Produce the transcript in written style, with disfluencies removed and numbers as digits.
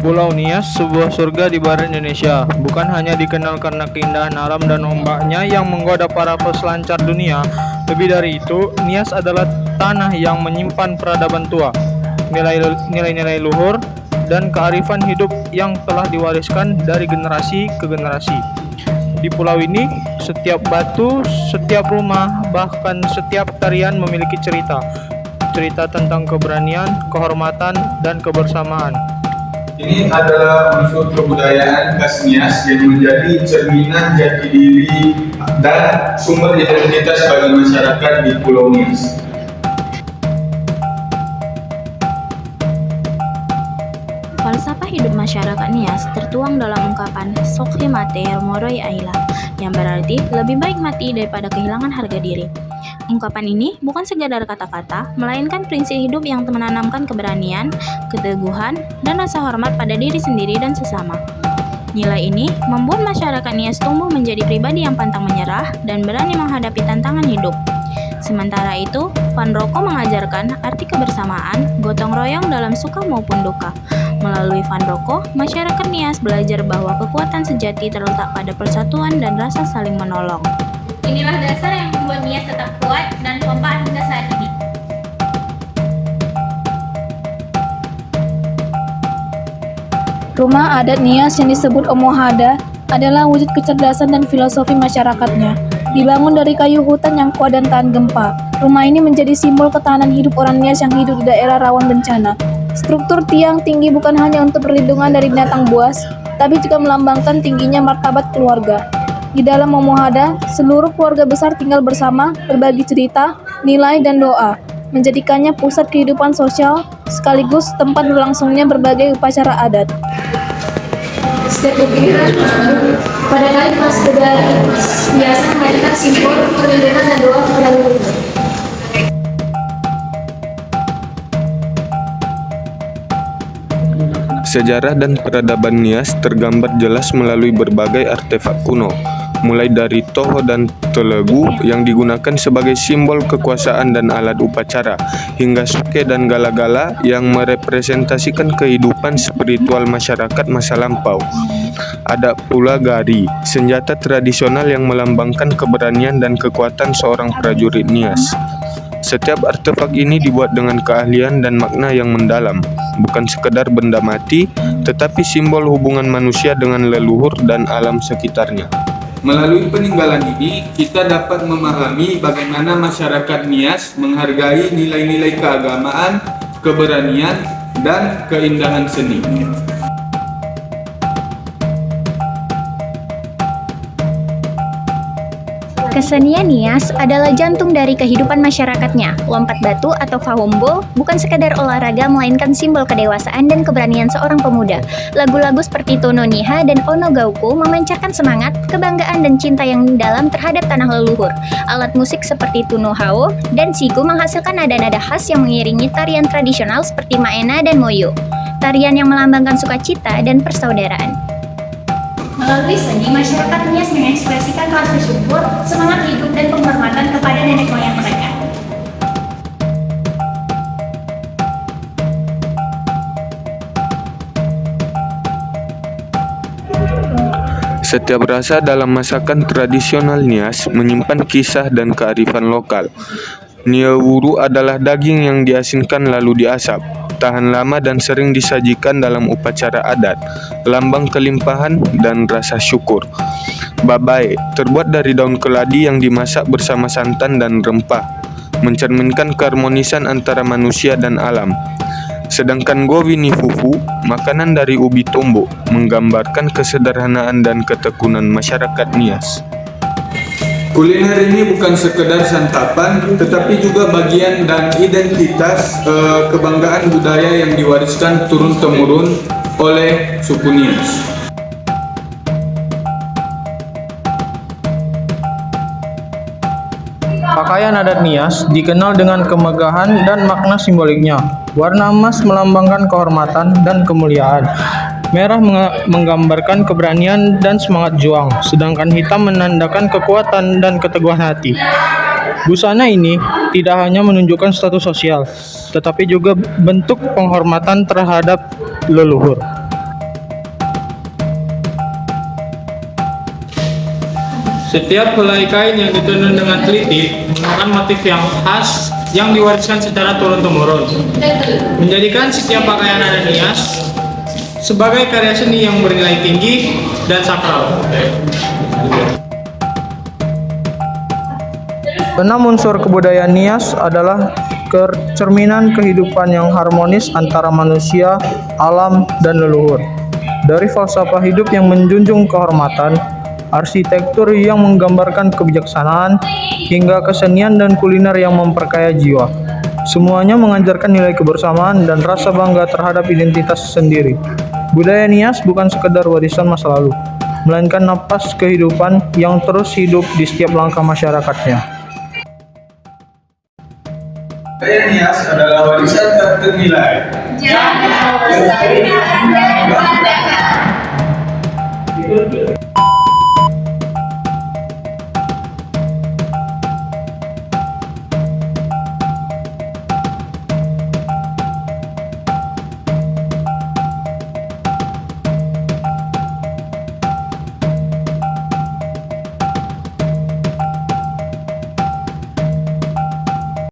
Pulau Nias, sebuah surga di barat Indonesia, bukan hanya dikenal karena keindahan alam dan ombaknya yang menggoda para peselancar dunia. Lebih dari itu, Nias adalah tanah yang menyimpan peradaban tua, nilai-nilai luhur, dan kearifan hidup yang telah diwariskan dari generasi ke generasi. Di pulau ini, setiap batu, setiap rumah, bahkan setiap tarian memiliki cerita. Cerita tentang keberanian, kehormatan, dan kebersamaan. Ini adalah unsur kebudayaan khas Nias yang menjadi cerminan jati diri dan sumber identitas bagi masyarakat di Pulau Nias. Falsafah hidup masyarakat Nias tertuang dalam ungkapan Sokhe mate moroi aila, yang berarti lebih baik mati daripada kehilangan harga diri. Ungkapan ini bukan sekadar kata-kata, melainkan prinsip hidup yang menanamkan keberanian, keteguhan, dan rasa hormat pada diri sendiri dan sesama. Nilai ini membuat masyarakat Nias tumbuh menjadi pribadi yang pantang menyerah dan berani menghadapi tantangan hidup. Sementara itu, Van Rocco mengajarkan arti kebersamaan, gotong royong dalam suka maupun duka. Melalui Van Rocco, masyarakat Nias belajar bahwa kekuatan sejati terletak pada persatuan dan rasa saling menolong. Inilah dasar yang membuat Nias tetap kuat dan kompak hingga saat ini. Rumah adat Nias yang disebut Omohada adalah wujud kecerdasan dan filosofi masyarakatnya. Dibangun dari kayu hutan yang kuat dan tahan gempa, rumah ini menjadi simbol ketahanan hidup orang Nias yang hidup di daerah rawan bencana. Struktur tiang tinggi bukan hanya untuk perlindungan dari binatang buas, tapi juga melambangkan tingginya martabat keluarga. Di dalam Omohada, seluruh keluarga besar tinggal bersama, berbagi cerita, nilai, dan doa, menjadikannya pusat kehidupan sosial sekaligus tempat berlangsungnya berbagai upacara adat. Setiap kepikiran pada kali pas budaya biasa melahirkan simbol perlindungan dan doa kepada leluhur. Sejarah dan peradaban Nias tergambar jelas melalui berbagai artefak kuno, mulai dari toho dan telegu yang digunakan sebagai simbol kekuasaan dan alat upacara, hingga suke dan gala-gala yang merepresentasikan kehidupan spiritual masyarakat masa lampau. Ada pula gari, senjata tradisional yang melambangkan keberanian dan kekuatan seorang prajurit Nias. Setiap artefak ini dibuat dengan keahlian dan makna yang mendalam, bukan sekedar benda mati, tetapi simbol hubungan manusia dengan leluhur dan alam sekitarnya. Melalui peninggalan ini, kita dapat memahami bagaimana masyarakat Nias menghargai nilai-nilai keagamaan, keberanian, dan keindahan seni. Kesenian Nias adalah jantung dari kehidupan masyarakatnya. Lompat batu atau fahombo bukan sekadar olahraga melainkan simbol kedewasaan dan keberanian seorang pemuda. Lagu-lagu seperti Tono Niha dan Ono Gauko memancarkan semangat, kebanggaan dan cinta yang dalam terhadap tanah leluhur. Alat musik seperti Tuno Hao dan Sigu menghasilkan nada-nada khas yang mengiringi tarian tradisional seperti Maena dan Moyo. Tarian yang melambangkan sukacita dan persaudaraan. Melalui seni, masyarakat Nias mengekspresikan rasa syukur, semangat hidup, dan penghormatan kepada nenek moyang mereka. Setiap rasa dalam masakan tradisional Nias menyimpan kisah dan kearifan lokal. Niewuru adalah daging yang diasinkan lalu diasap, tahan lama dan sering disajikan dalam upacara adat, lambang kelimpahan dan rasa syukur. Babae terbuat dari daun keladi yang dimasak bersama santan dan rempah, mencerminkan keharmonisan antara manusia dan alam. Sedangkan Govini Fufu, makanan dari ubi tumbuk, menggambarkan kesederhanaan dan ketekunan masyarakat Nias. Kuliner ini bukan sekedar santapan, tetapi juga bagian dan identitas kebanggaan budaya yang diwariskan turun-temurun oleh suku Nias. Pakaian adat Nias dikenal dengan kemegahan dan makna simboliknya. Warna emas melambangkan kehormatan dan kemuliaan. Merah menggambarkan keberanian dan semangat juang, sedangkan hitam menandakan kekuatan dan keteguhan hati. Busana ini tidak hanya menunjukkan status sosial, tetapi juga bentuk penghormatan terhadap leluhur. Setiap helai kain yang ditenun dengan teliti menggunakan motif yang khas yang diwariskan secara turun-temurun, menjadikan setiap pakaian adat Nias sebagai karya seni yang bernilai tinggi dan sakral. 6 unsur kebudayaan Nias adalah cerminan kehidupan yang harmonis antara manusia, alam, dan leluhur. Dari falsafah hidup yang menjunjung kehormatan, arsitektur yang menggambarkan kebijaksanaan, hingga kesenian dan kuliner yang memperkaya jiwa. Semuanya mengajarkan nilai kebersamaan dan rasa bangga terhadap identitas sendiri. Budaya Nias bukan sekedar warisan masa lalu, melainkan napas kehidupan yang terus hidup di setiap langkah masyarakatnya. Budaya Nias adalah warisan tak ternilai. Jangan lestarikan dan banggakan.